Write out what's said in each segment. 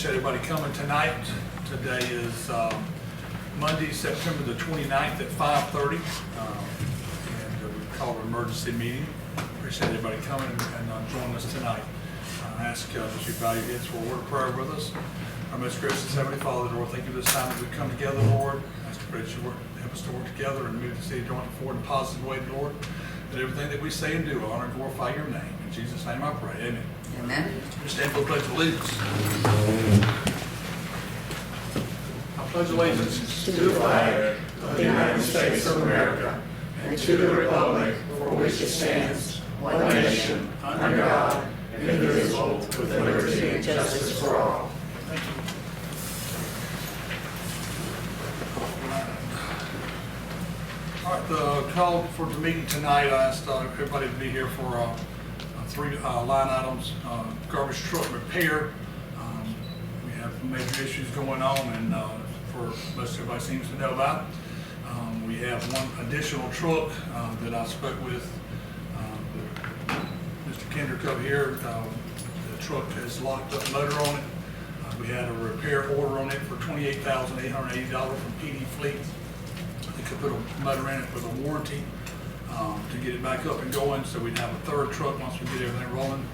Appreciate everybody coming tonight. Today is Monday, September the 29th at 5:30. And we call it an emergency meeting. Appreciate everybody coming and joining us tonight. I ask that you bow your heads for a word of prayer with us. Our most gracious Heavenly Father, Lord, thank you for this time that we come together, Lord. I ask you that you help us to work together and move the city of Darlington forward in a positive way, Lord. That everything that we say and do honor and glorify your name. In Jesus' name I pray. Amen. Amen. We stand for the Pledge of Allegiance. I pledge allegiance to the flag of the United States of America and to the republic for which it stands, one nation, under God, indivisible, with liberty and justice for all. Thank you. All right, the call for the meeting tonight, I asked everybody to be here for three line items. Garbage truck repair. We have major issues going on, and for most everybody seems to know about. We have one additional truck that I spoke with Mr. Kendrick over here. The truck has locked up motor on it. We had a repair order on it for $28,880 from PD Fleet. They could put a motor in it with a warranty to get it back up and going, so we'd have a third truck once we get everything rolling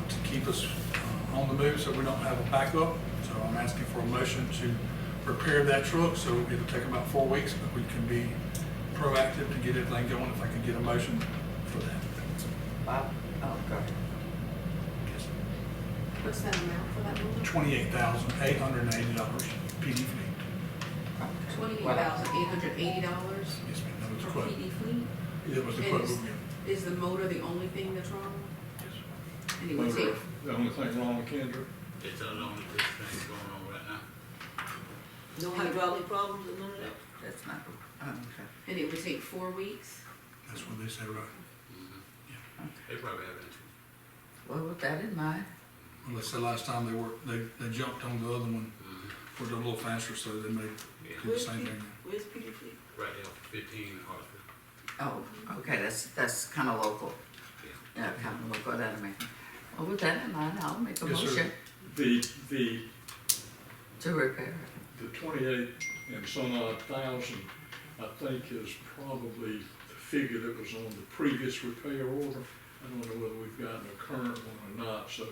to keep us on the move so we don't have a backup. So I'm asking for a motion to repair that truck, so it'll take about 4 weeks, but we can be proactive to get everything going if I can get a motion for that. Wow. Oh, God. Yes. What's that amount for that one? $28,880 PD Fleet. $28,880 Yes, ma'am, that was the for quote. PD Fleet? It was the And quote. Yeah. Is the motor the only thing that's wrong? Yes. And it would take, The only thing wrong with Kendrick? It's the only good thing going on right now. No hydraulic problems and none of that? That's not, okay. and it would take 4 weeks? That's what they say, right? They probably have it. Well, with that in mind, Well, they said last time they jumped on the other one, worked a little faster, so they may do the same thing. Where's Peter Fleet? Right there, 15 Hartsville. oh, okay, that's kind of local. Yeah, kind of local, that makes. Well, with that in mind, I'll make a Yes, sir. motion The to repair it. the 28 and some odd thousand, I think, is probably the figure that was on the previous repair order. I don't know whether we've gotten a current one or not, so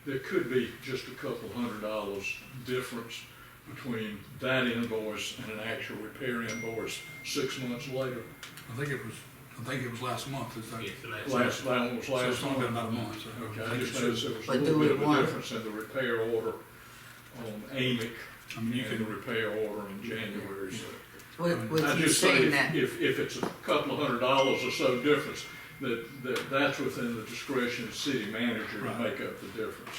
there could be just a couple $100 difference between that invoice and an actual repair invoice 6 months later. I think it was last month, is that? Yes, the last That one was So last it's only been month. about a month, so. Okay, I I think just it noticed should- there was a But little do bit it of a once. difference in the repair order on AMIC I mean, you and the can, repair order in January, so. With I you just say saying that, if it's a couple of $100 or so difference, that's within the discretion of the city manager to Right. make up the difference.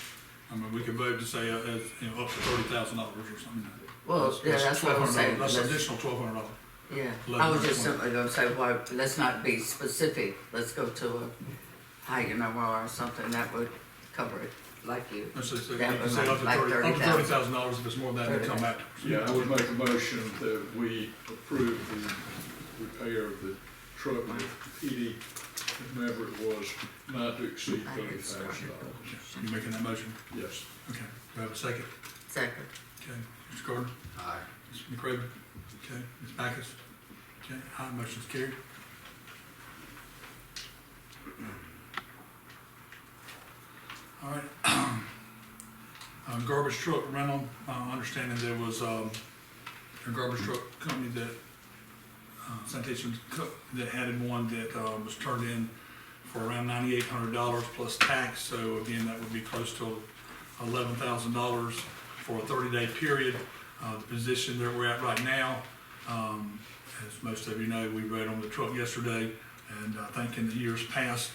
I mean, we could vote to say, up to $30,000 or something. well, yeah, that's what I was saying. That's an Let's- additional $1,200. Yeah, Eleven I was or just 20. simply gonna say, why, let's not be specific, let's go to a higher number or something that would cover it, like you. Let's just say, That was say up to like $30,000, if it's more than that, they come back. Yeah, I would make a motion that we approve the repair of the truck with PD, whomever it was, not to exceed I didn't start it. $30,000. You making that motion? Yes. Okay, do I have a second? Second. Okay, Mr. Gordon? Aye. Mr. McCraven? Okay, Ms. Backus? Okay, aye, motion's carried. All right. Garbage truck rental, understanding there was a garbage truck company that, sanitation that added one that was turned in for around $9,800 plus tax, so again, that would be close to $11,000 for a 30-day period. The position that we're at right now, as most of you know, we rode on the truck yesterday, and I think in the years past,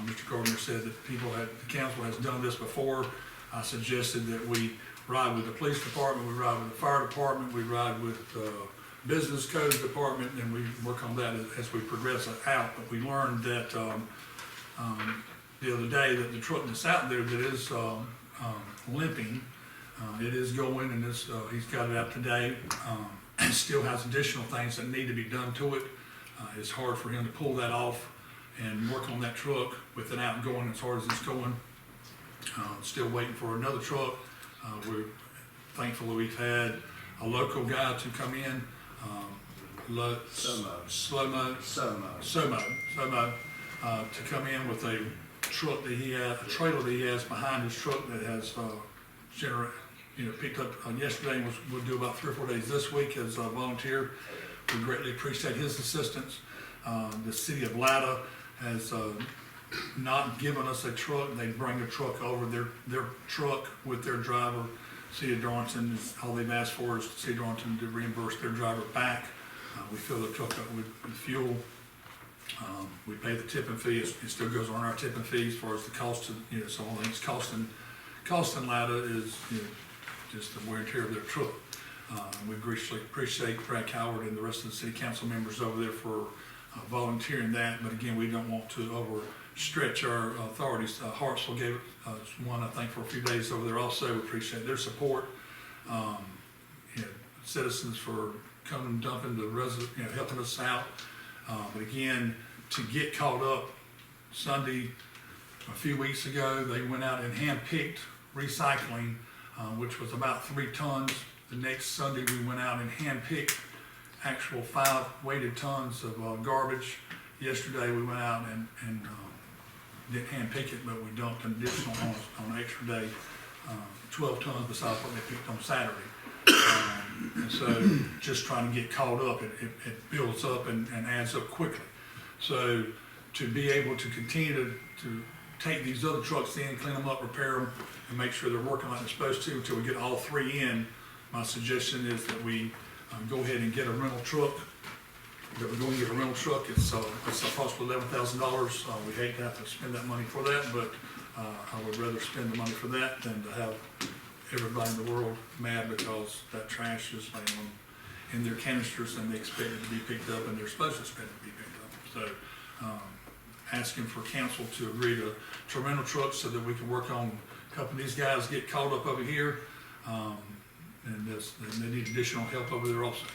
Mr. Gardner said that the council has done this before. I suggested that we ride with the police department, we ride with the fire department, we ride with the business code department, and we work on that as we progress out. But we learned that the other day that the truck that's out there that is limping, it is going, and he's got it out today. It still has additional things that need to be done to it. It's hard for him to pull that off and work on that truck with it out and going as hard as it's going. Still waiting for another truck. We're thankfully, we've had a local guy to come in, Somo. to come in with a truck that he has, a trailer that he has behind his truck that has, picked up yesterday and we'll do about 3 or 4 days this week as a volunteer. We greatly appreciate his assistance. The city of Latta has, not given us a truck. They bring a truck over, their truck with their driver. City of Darlington is, all they've asked for is the City of Darlington to reimburse their driver back. We fill the truck up with fuel. We pay the tipping fee. It still goes on our tipping fee as far as the cost of, so all things costing Latta is, just the wear and tear of their truck. We greatly appreciate Brad Coward and the rest of the city council members over there for volunteering that, but again, we don't want to overstretch our authorities. Hartsville gave us one, I think, for a few days over there also. We appreciate their support. Citizens for coming and dumping the resident, helping us out. But again, to get caught up, Sunday, a few weeks ago, they went out and hand-picked recycling, which was about 3 tons. The next Sunday, we went out and hand-picked actual 5 weighted tons of garbage. Yesterday, we went out and didn't hand-pick it, but we dumped an additional on an extra day, 12 tons besides what they picked on Saturday. And so just trying to get caught up, it builds up and adds up quickly. So to be able to continue to take these other trucks in, clean them up, repair them, and make sure they're working like they're supposed to until we get all 3 in, my suggestion is that we go ahead and get a rental truck. That we're going to get a rental truck. It's approximately $11,000. We hate to have to spend that money for that, but I would rather spend the money for that than to have everybody in the world mad because that trash is laying in their canisters and they expect it to be picked up and they're supposed to expect it to be picked up. So asking for council to agree to rental trucks so that we can work on helping these guys get caught up over here. And they need additional help over there also.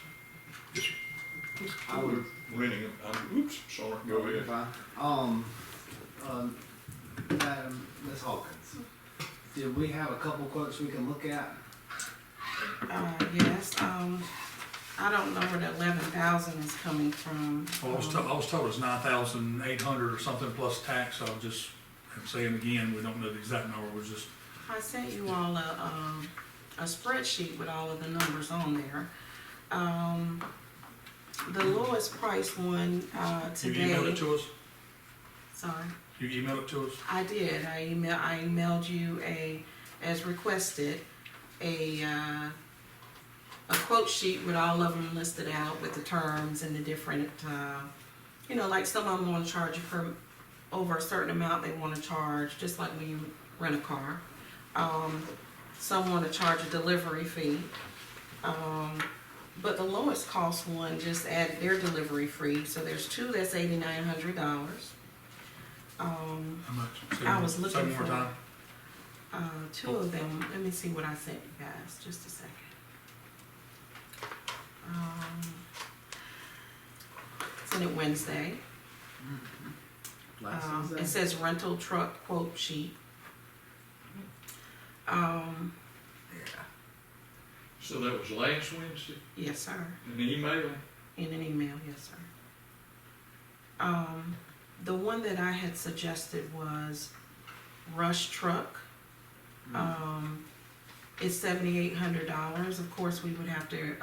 Yes, sir. I would renting them. Oops, sorry, go ahead. Madam, Ms. Hawkins, did we have a couple quotes we can look at? Yes, I don't know where the 11,000 is coming from. Well, I was told it's 9,800 or something plus tax. I'm saying again, we don't know the exact number. We're just. I sent you all a spreadsheet with all of the numbers on there. The lowest price one today. You emailed it to us? Sorry. You emailed it to us? I did. I emailed you as requested, a quote sheet with all of them listed out with the terms and the different, like some of them want to charge you for over a certain amount they want to charge, just like when you rent a car. Some want to charge a delivery fee. But the lowest cost one just added their delivery fee, so there's 2 that's $8,900. How much? I was looking Say one more for- time. 2 of them, let me see what I sent you guys, just a second. Sent it Wednesday. It says rental truck quote sheet. So that was last Wednesday, Yes, sir. an email? In an email, yes, sir. The one that I had suggested was Rush Truck. It's $7,800. Of course, we would have to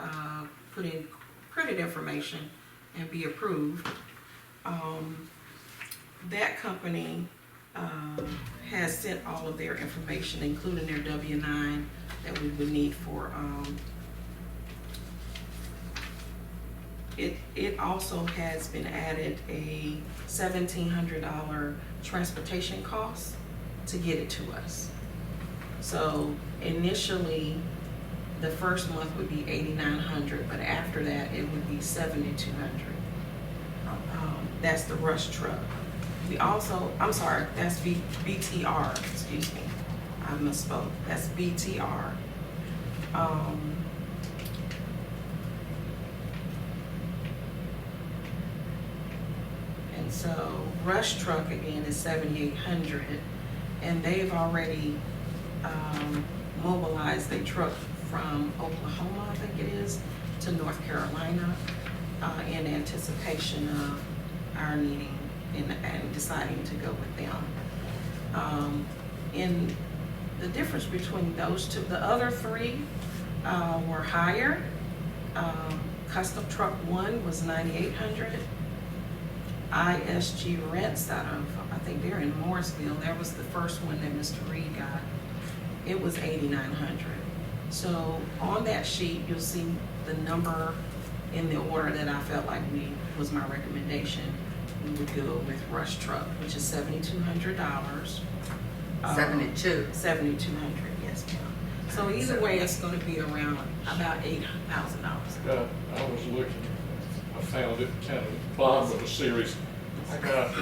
put in credit information and be approved. That company has sent all of their information, including their W-9 that we would need for. It also has been added a $1,700 transportation cost to get it to us. So initially, the first month would be $8,900, but after that, it would be $7,200. That's the Rush truck. We also, I'm sorry, that's BTR, excuse me. I misspoke. That's BTR. And so Rush truck again is $7,800, and they've already mobilized their truck from Oklahoma, I think it is, to North Carolina, in anticipation of our needing and deciding to go with them. In the difference between those two, the other three were higher. Custom Truck 1 was $9,800. ISG Rents out of, I think they're in Morrisville, that was the first one that Mr. Reed got. It was $8,900. So on that sheet, you'll see the number in the order that I felt like was my recommendation. We would go with Rush Truck, which is $7,200. 72. 7,200, yes, ma'am. So either way, it's gonna be around about $8,000. I was looking, I found it kind of bottom of the series. I got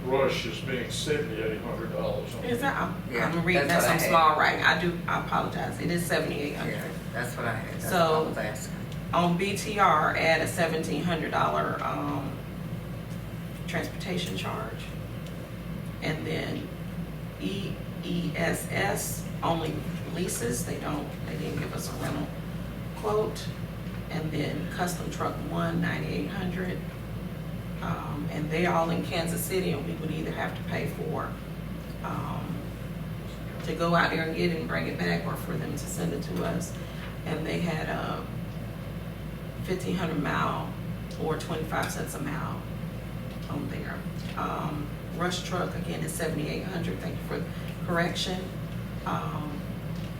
Rush as being $7,800. Is that, Yeah, I'm reading, that's that's what on I had. small writing. I apologize. It is 7,800. Yeah, that's what I had, that's what So- I was asking. On BTR, add a $1,700 transportation charge. And then EESS only leases, they didn't give us a rental quote. And then Custom Truck 1, $9,800. And they all in Kansas City, and we would either have to pay for, to go out there and get it and bring it back, or for them to send it to us. And they had a 1,500 mile or 25 cents a mile on there. Rush Truck, again, is 7,800, thank you for the correction.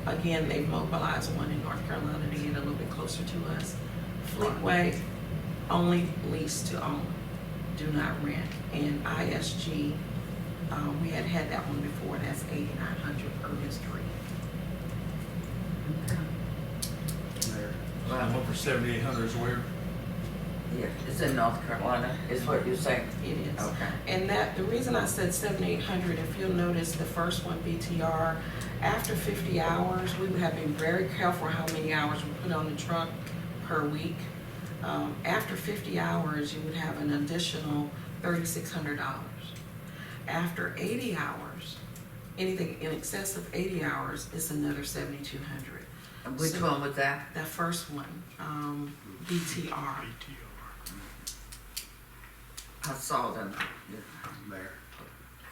Again, they've mobilized one in North Carolina to get a little bit closer to us. Fleetway, only lease to own, do not rent. And ISG, we had that one before, that's 8,900 per mystery. There. One for 7,800 is where? Yeah, it's in North Carolina, is what you're saying? It is. Okay. And that, the reason I said 7,800, if you'll notice the first one, BTR, after 50 hours, we would have been very careful how many hours we put on the truck per week. After 50 hours, you would have an additional $3,600. After 80 hours, anything in excess of 80 hours is another $7,200. And which one was that? That first one, BTR. I saw them. There.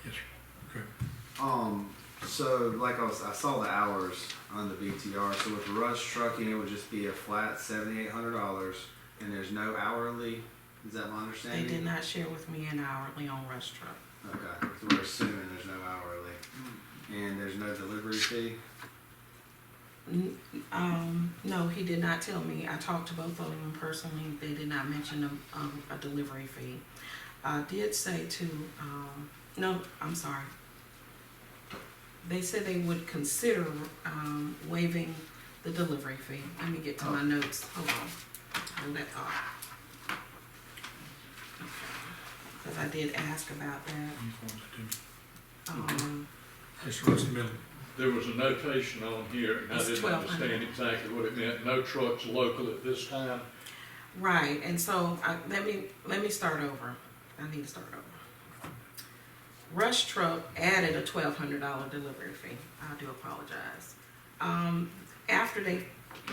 Yes, okay. So like I saw the hours on the BTR. So with Rush Trucking, it would just be a flat $7,800, and there's no hourly. Is that my They understanding? did not share with me an hourly on Rush Truck. Okay, so we're assuming there's no hourly, and there's no delivery fee. No, he did not tell me. I talked to both of them personally. They did not mention a delivery fee. I did say to, no, I'm sorry. They said they would consider waiving the delivery fee. Let me get to my notes. Hold on. Hold that thought. Because I did ask about that. It's Russ Miller. There was a notation on here, and I It's didn't 1,200. understand exactly what it meant. No trucks local at this time. Right, and so let me start over. I need to start over. Rush Truck added a $1,200 delivery fee. I do apologize. After they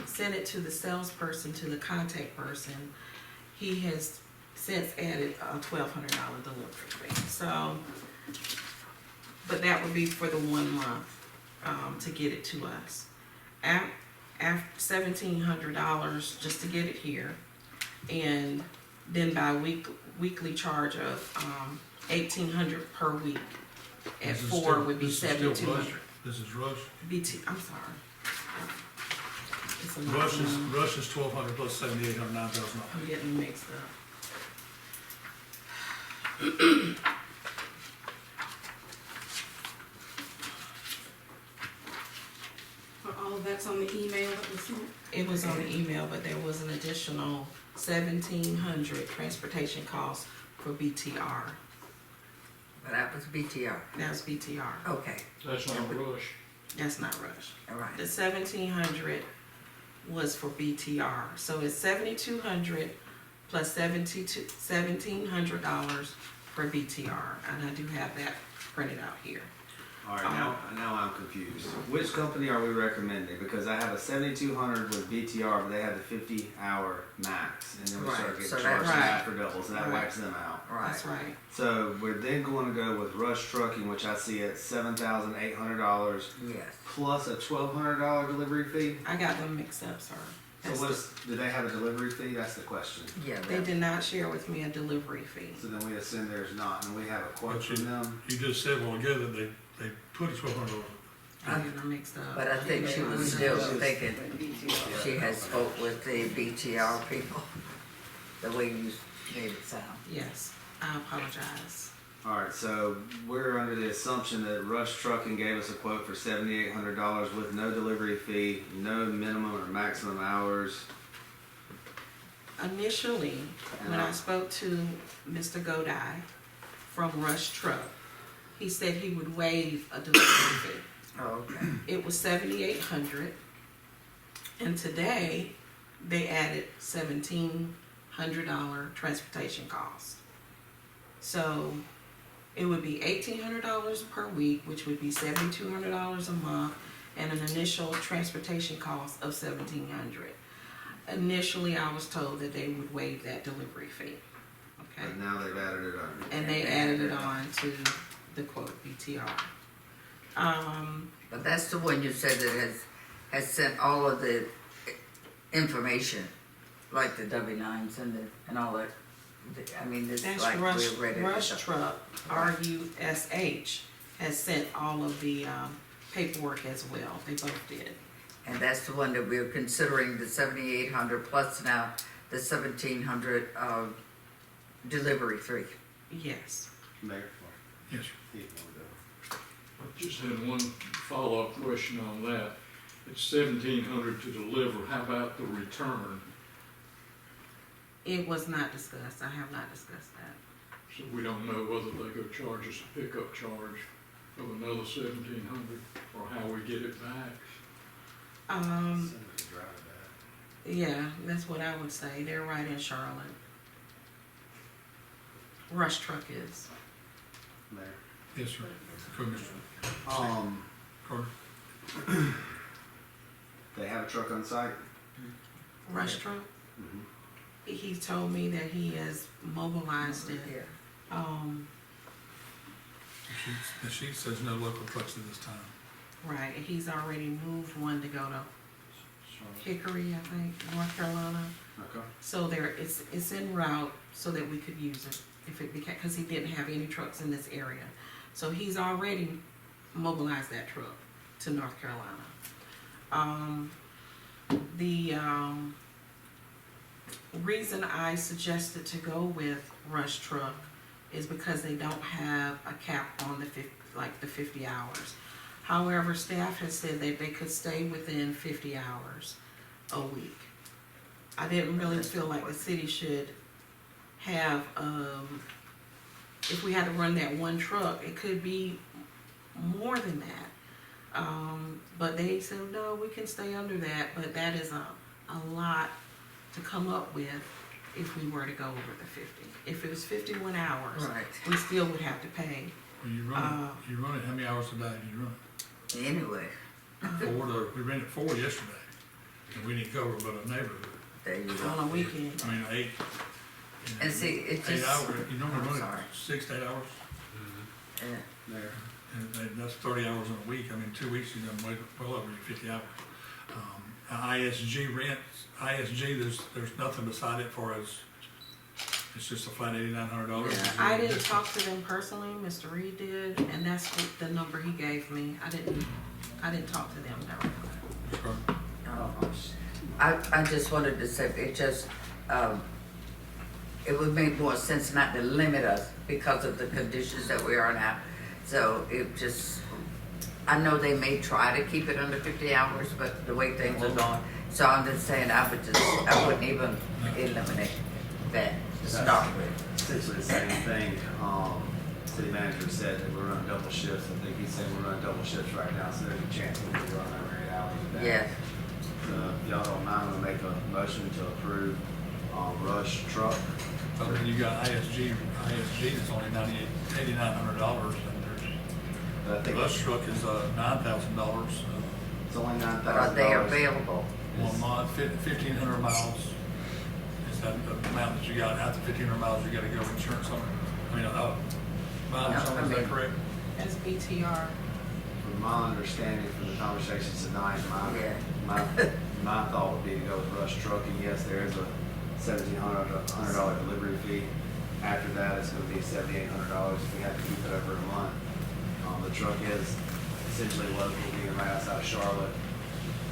sent it to the salesperson, to the contact person, he has since added a $1,200 delivery fee. So, but that would be for the 1 month to get it to us. After $1,700 just to get it here, and then by weekly charge of $1,800 per week. At This is 4 still- would be this is still 7,200. Rush. This is Rush. I'm sorry. It's a lot Rush is, of- Rush is 1,200 plus 7,800, $9,000. I'm getting mixed up. All of that's on the email that was sent? It was on the email, but there was an additional 1,700 transportation costs for BTR. But that was BTR. That was BTR. Okay, That's not Rush. That's not Rush. all right. The 1,700 was for BTR, so it's 7,200 plus $1,700 for BTR, and I do have that printed out here. Alright, now I'm confused. Which company are we recommending? Because I have a 7200 with BTR, but they have the 50-hour max, and then we start Right, getting so charged that's- half for doubles, and that Right. wipes them out. That's Right, right. So we're then going to go with Rush Trucking, which I see at $7,800 yes. plus a $1,200 delivery fee. I got them mixed up, sir. So That's do they have a delivery fee? That's the question. Yeah, They did not share with me a delivery fee. So then we assume there's not, and we have a quote But from them. You just said a while ago that they put a $1,200. I got them mixed up. but I think she was still thinking she had spoke with the BTR people, the way you made it sound. Yes, I apologize. Alright, so we're under the assumption that Rush Trucking gave us a quote for $7,800 with no delivery fee, no minimum or maximum hours. Initially, when I spoke to Mr. Godai from Rush Truck, he said he would waive a delivery fee. Oh, okay. It was $7,800, and today they added $1,700 transportation cost. So it would be $1,800 per week, which would be $7,200 a month, and an initial transportation cost of $1,700. Initially, I was told that they would waive that delivery fee. Okay, But now they've added it on. and they added it on to the quote BTR. But that's the one you said that has sent all of the information, like the W-9s and all that. I mean, it's That's like Rush, we're ready to Rush go. Truck, RUSH, has sent all of the paperwork as well. They both did. And that's the one that we're considering, the 7,800 plus now the 1,700 delivery fee. Yes. Mayor? Yes, I just had one follow-up question on that. It's 1,700 to deliver, how about the return? It was not discussed. I have not discussed that. So we don't know whether they go charge us a pickup charge of another 1,700, or how we get it back. Yeah, that's what I would say. They're right in Charlotte. Rush Truck is. Mayor? yes, sir. Commissioner Carter. They have a truck on site? Rush Truck. Mm-hmm. He told me that he has mobilized it. Yeah. The sheet says no local trucks at this time. Right, and he's already moved one to go to Hickory, I think, North Carolina. Okay. So it's en route so that we could use it if it became, because he didn't have any trucks in this area. So he's already mobilized that truck to North Carolina. The reason I suggested to go with Rush Truck is because they don't have a cap on the 50 hours. However, staff has said that they could stay within 50 hours a week. I didn't really feel like the city should have, if we had to run that one truck, it could be more than that. But they said, no, we can stay under that, but that is a lot to come up with if we were to go over the 50. If it was 51 hours, Right. we still would have to pay. Well, you run it, how many hours a day do you run Anyway, it? We ran it 4 yesterday, and we didn't cover but a neighborhood. there you On go. a weekend. I mean, 8. And see, it 8 just, hours, you normally I'm run sorry. it 6 to 8 hours, yeah. Mayor? and that's 30 hours in a week. I mean, 2 weeks, you're done well over your 50 hours. ISG rents, there's nothing beside it for us. It's just a flat $8,900. Yeah. I didn't talk to them personally, Mr. Reed did, and that's the number he gave me. I didn't talk to them directly. I just wanted to say, it would make more sense not to limit us because of the conditions that we are now. So I know they may try to keep it under 50 hours, but the way things are going, so I'm just saying I wouldn't even eliminate that to start with. Essentially the same thing. City manager said that we're running double shifts. I think he said we're running double shifts right now, so there's a chance we'll be running over 8 hours a day. Yeah, So if y'all don't mind, I'm gonna make a motion to approve, Rush Truck. But then you got ISG that's only $8,900, and But I think Rush truck is, $9,000, it's only $9,000. But are they available? 1 month, 1,500 miles. Is that the amount that you got, after 1,500 miles, you gotta go insurance on it? I mean, miles No, on it, is I that mean- correct? As BTR. From my understanding from the conversations tonight, Yeah. my thought would be to go with Rush Trucking. Yes, there is a $1,700 delivery fee. After that, it's gonna be $7,800 if we have to keep it over a month. The truck is essentially local, being right outside of Charlotte.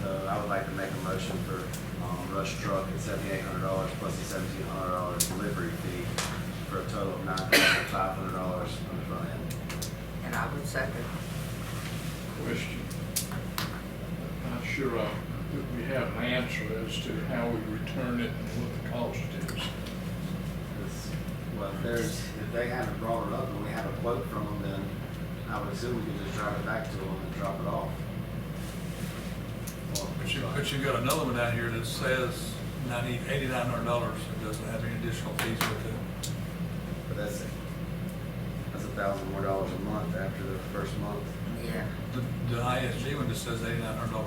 So I would like to make a motion for, Rush Truck at $7,800 plus the $1,700 delivery fee for a total of $9,500 on the front end. And I would second. Question. Not sure that we have an answer as to how we return it and what the cost is. Well, if they haven't brought it up and we have a quote from them, then I would assume we can just drive it back to them and drop it off. But you've got another one down here that says $8,900. It doesn't have any additional fees with it. But that's $1,000 more a month after the first month. Yeah. The ISG one just says $8,900.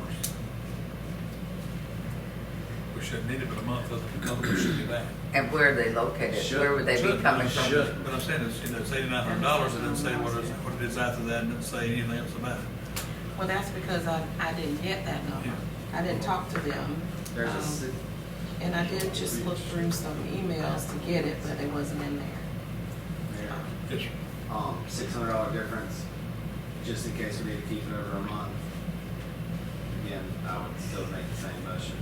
We shouldn't need it but a month, other we should do that. And where are they located? Should. Where would they be coming from? Should, but I'm saying it's, it's $8,900, it doesn't say what it is after that, and it doesn't say anything else about it. Well, that's because I didn't get that number. I didn't talk to them. There's a, Um, si- And I did just look through some emails to get it, but it wasn't in there. Yes, sir. $600 difference, just in case we need to keep it over a month. Again, I would still make the same motion.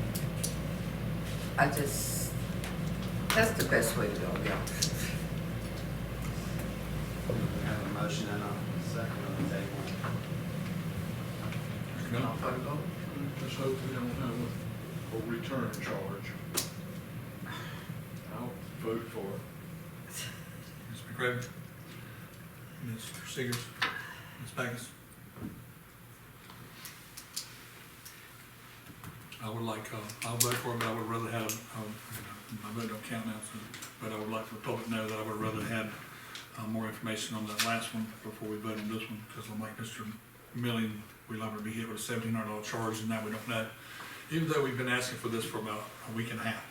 That's the best way to go, yeah. We have a motion and a second on the table. No? Call for the vote. Let's hope we don't have a return charge. I'll vote for it. Ms. McCraven? Mr. Seegers? Ms. Backus? I would like, I'll vote for it, but I would rather have, my vote don't count now, so, but I would like the public to know that I would rather have more information on that last one before we vote on this one, because I'm like Mr. Milling, we're liable to be hit with a $1,700 charge, and now we don't know. Even though we've been asking for this for about a week and a half,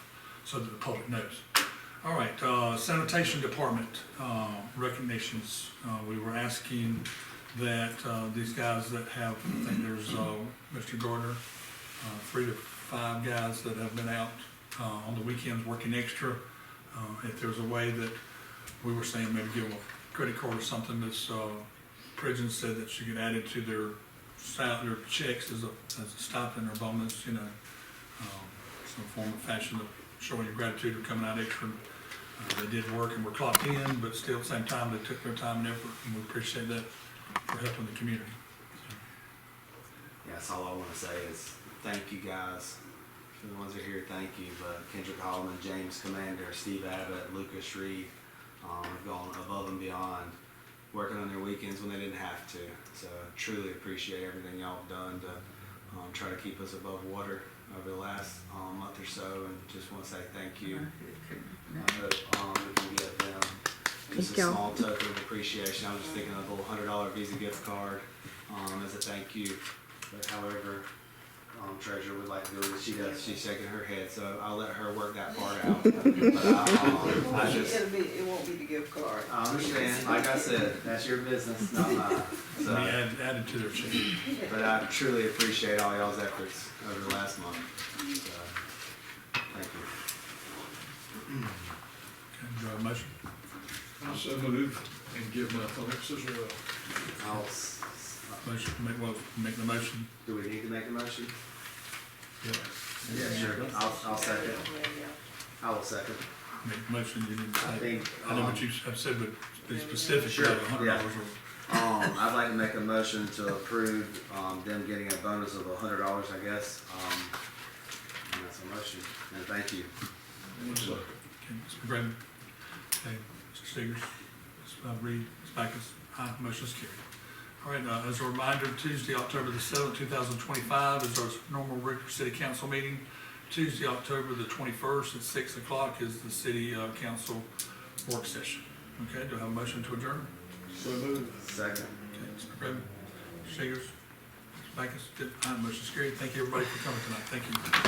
so that the public knows. All right, sanitation department, recognitions. We were asking that, these guys that have, I think there's, Mr. Gardner, 3 to 5 guys that have been out, on the weekends working extra. If there's a way that, we were saying maybe give them a credit card or something, this, prison said that you could add it to their checks as a stipend or bonus, you know, some form of fashion of showing your gratitude for coming out extra. They did work and were clocked in, but still at the same time, they took their time and effort, and we appreciate that for helping the community. Yeah, that's all I wanna say is, thank you guys. For the ones that are here, thank you, but Kendrick Holloman, James Commander, Steve Abbott, Lucas Reed, have gone above and beyond, working on their weekends when they didn't have to. So truly appreciate everything y'all have done to try to keep us above water over the last month or so, and just want to say thank you. I hope we can get them just a small token of appreciation. I was just thinking of a little $100 Visa gift card as a thank you. But however, treasurer would like to go, she's shaking her head, so I'll let her work that part out. But I just, It won't be the gift card. I understand, like I said, that's your business, not mine. Be So, added to their check. but I truly appreciate all y'all's efforts over the last month. So, thank you. Okay, do I have a motion? I'll so move and give my thanks as well. I'll, Motion, make the motion. do we need to make a motion? Yeah. Yeah, sure. I'll second. I will second. Make the motion, you need to I say. think, I know what you have said, but be specific Sure, about $100 yeah. or. I'd like to make a motion to approve, them getting a bonus of $100, I guess. And that's a motion, and thank you. So, Okay, Mr. McGraven. Okay, Mr. Seegers. Ms. Reed. Ms. Backus. Aye, motion is carried. All right, as a reminder, Tuesday, October the 7th, 2025 is our normal regular city council meeting. Tuesday, October the 21st at 6 o'clock is the city council work session. Okay, do I have a motion to adjourn? so move. Second. Okay, Mr. McGraven, Mr. Segers, Mr. Backus, motion is carried. Thank you, everybody, for coming tonight. Thank you.